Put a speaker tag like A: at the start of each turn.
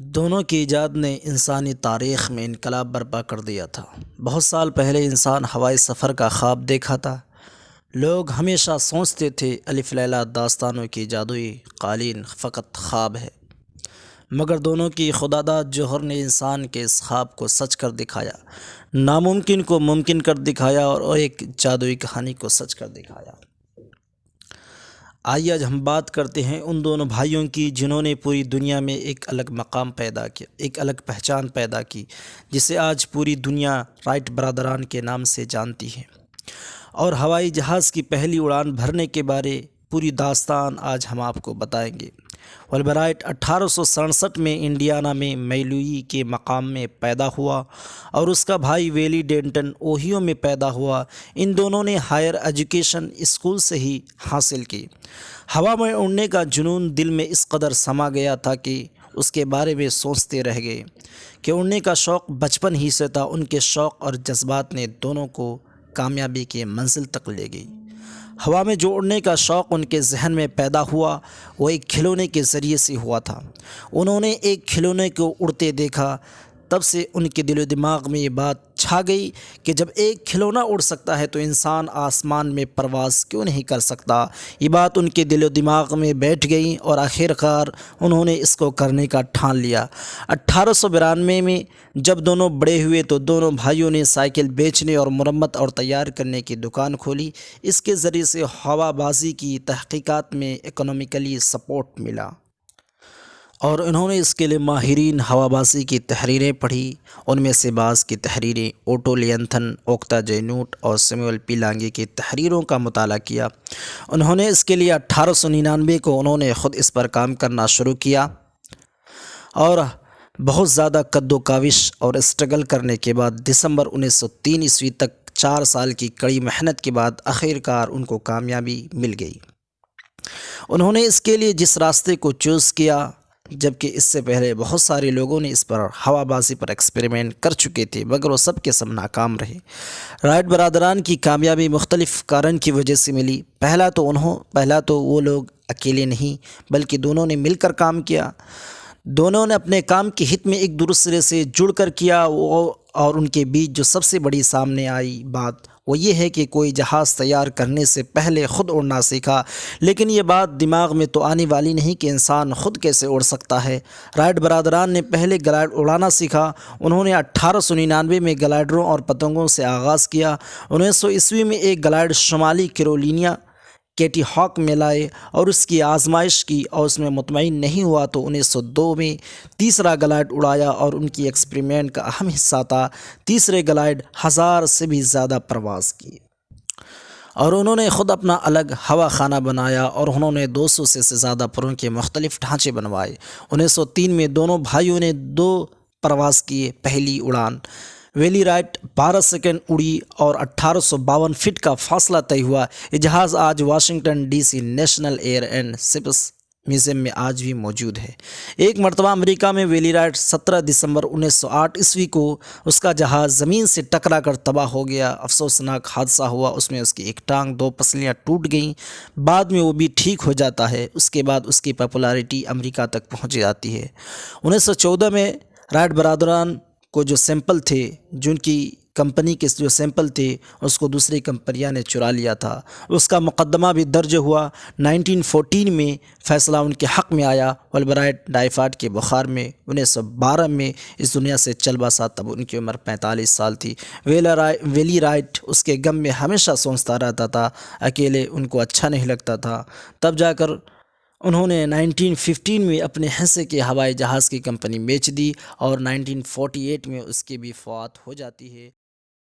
A: دونوں کی ایجاد نے انسانی تاریخ میں انقلاب برپا کر دیا تھا۔ بہت سال پہلے انسان ہوائی سفر کا خواب دیکھا تھا۔ لوگ ہمیشہ سوچتے تھے الف لیلا داستانوں کی جادوئی قالین فقط خواب ہے، مگر دونوں کی خداداد جوہر نے انسان کے اس خواب کو سچ کر دکھایا، ناممکن کو ممکن کر دکھایا اور ایک جادوئی کہانی کو سچ کر دکھایا۔ آئیے آج ہم بات کرتے ہیں ان دونوں بھائیوں کی جنہوں نے پوری دنیا میں ایک الگ مقام پیدا کیا، ایک الگ پہچان پیدا کی، جسے آج پوری دنیا رائٹ برادران کے نام سے جانتی ہے۔ اور ہوائی جہاز کی پہلی اڑان بھرنے کے بارے پوری داستان آج ہم آپ کو بتائیں گے۔ ولبر رائٹ 1867 میں انڈیانا میں میلوئی کے مقام میں پیدا ہوا اور اس کا بھائی ویلی ڈینٹن اوہیو میں پیدا ہوا۔ ان دونوں نے ہائر ایجوکیشن اسکول سے ہی حاصل کی۔ ہوا میں اڑنے کا جنون دل میں اس قدر سما گیا تھا کہ اس کے بارے میں سوچتے رہ گئے کہ اڑنے کا شوق بچپن ہی سے تھا۔ ان کے شوق اور جذبات نے دونوں کو کامیابی کے منزل تک لے گئی۔ ہوا میں جو اڑنے کا شوق ان کے ذہن میں پیدا ہوا وہ ایک کھلونے کے ذریعے سے ہوا تھا۔ انہوں نے ایک کھلونے کو اڑتے دیکھا، تب سے ان کے دل و دماغ میں یہ بات چھا گئی کہ جب ایک کھلونا اڑ سکتا ہے تو انسان آسمان میں پرواز کیوں نہیں کر سکتا۔ یہ بات ان کے دل و دماغ میں بیٹھ گئی اور آخرکار انہوں نے اس کو کرنے کا ٹھان لیا۔ 1892 میں جب دونوں بڑے ہوئے تو دونوں بھائیوں نے سائیکل بیچنے اور مرمت اور تیار کرنے کی دکان کھولی۔ اس کے ذریعے سے ہوا بازی کی تحقیقات میں اکنامیکلی سپورٹ ملا اور انہوں نے اس کے لیے ماہرین ہوا بازی کی تحریریں پڑھی۔ ان میں سے بعض کی تحریریں اوٹو لیئنتھن، اوکتا جے نوٹ اور سیموئل پی لانگے کی تحریروں کا مطالعہ کیا۔ انہوں نے اس کے لیے 1899 کو انہوں نے خود اس پر کام کرنا شروع کیا اور بہت زیادہ کد و کاوش اور اسٹرگل کرنے کے بعد دسمبر 1903 عیسوی تک 4 سال کی کڑی محنت کے بعد آخرکار ان کو کامیابی مل گئی۔ انہوں نے اس کے لیے جس راستے کو چوز کیا، جبکہ اس سے پہلے بہت سارے لوگوں نے اس پر ہوا بازی پر ایکسپیریمنٹ کر چکے تھے، مگر وہ سب کے سب ناکام رہے۔ رائٹ برادران کی کامیابی مختلف کارن کی وجہ سے ملی۔ پہلا تو وہ لوگ اکیلے نہیں بلکہ دونوں نے مل کر کام کیا۔ دونوں نے اپنے کام کے ہت میں ایک دوسرے سے جڑ کر کیا اور ان کے بیچ جو سب سے بڑی سامنے آئی بات وہ یہ ہے کہ کوئی جہاز تیار کرنے سے پہلے خود اڑنا سیکھا۔ لیکن یہ بات دماغ میں تو آنے والی نہیں کہ انسان خود کیسے اڑ سکتا ہے۔ رائٹ برادران نے پہلے گلائڈر اڑانا سیکھا۔ انہوں نے 1899 میں گلائڈروں اور پتنگوں سے آغاز کیا۔ 1900 عیسوی میں ایک گلائڈر شمالی کیرولینیا کیٹی ہاک میں لائے اور اس کی آزمائش کی اور اس میں مطمئن نہیں ہوا تو 1902 میں تیسرا گلائڈر اڑایا اور ان کی ایکسپیریمنٹ کا اہم حصہ تھا۔ تیسرے گلائڈر 1000 سے بھی زیادہ پرواز کی اور انہوں نے خود اپنا الگ ہوا خانہ بنایا اور انہوں نے 200 سے زیادہ پروں کے مختلف ڈھانچے بنوائے۔ 1903 میں دونوں بھائیوں نے 2 پرواز کیے۔ پہلی اڑان ویلی رائٹ 12 سیکنڈ اڑی اور 1852 فٹ کا فاصلہ طے ہوا۔ یہ جہاز آج Washington D C national air and space museum میں آج بھی موجود ہے۔ ایک مرتبہ امریکہ میں ویلی رائٹ 17 دسمبر 1908 عیسوی کو اس کا جہاز زمین سے ٹکرا کر تباہ ہو گیا۔ افسوسناک حادثہ ہوا، اس میں اس کی ایک ٹانگ 2 پسلیاں ٹوٹ گئیں، بعد میں وہ بھی ٹھیک ہو جاتا ہے۔ اس کے بعد اس کی پاپولیرٹی امریکہ تک پہنچ جاتی ہے۔ 1914 میں رائٹ برادران کو جو سیمپل تھے، جن کی کمپنی کے جو سیمپل تھے اس کو دوسری کمپنیاں نے چرا لیا تھا۔ اس کا مقدمہ بھی درج ہوا۔ 1914 میں فیصلہ ان کے حق میں آیا۔ ولبر رائٹ ٹائیفائڈ کے بخار میں 1912 میں اس دنیا سے چل بسا، تب ان کی عمر 45 سال تھی۔ ویلی رائٹ اس کے غم میں ہمیشہ سوچتا رہتا تھا، اکیلے ان کو اچھا نہیں لگتا تھا۔ تب جا کر انہوں نے 1915 میں اپنے حصے کے ہوائی جہاز کی کمپنی بیچ دی اور 1948 میں اس کی بھی فوت ہو جاتی ہے۔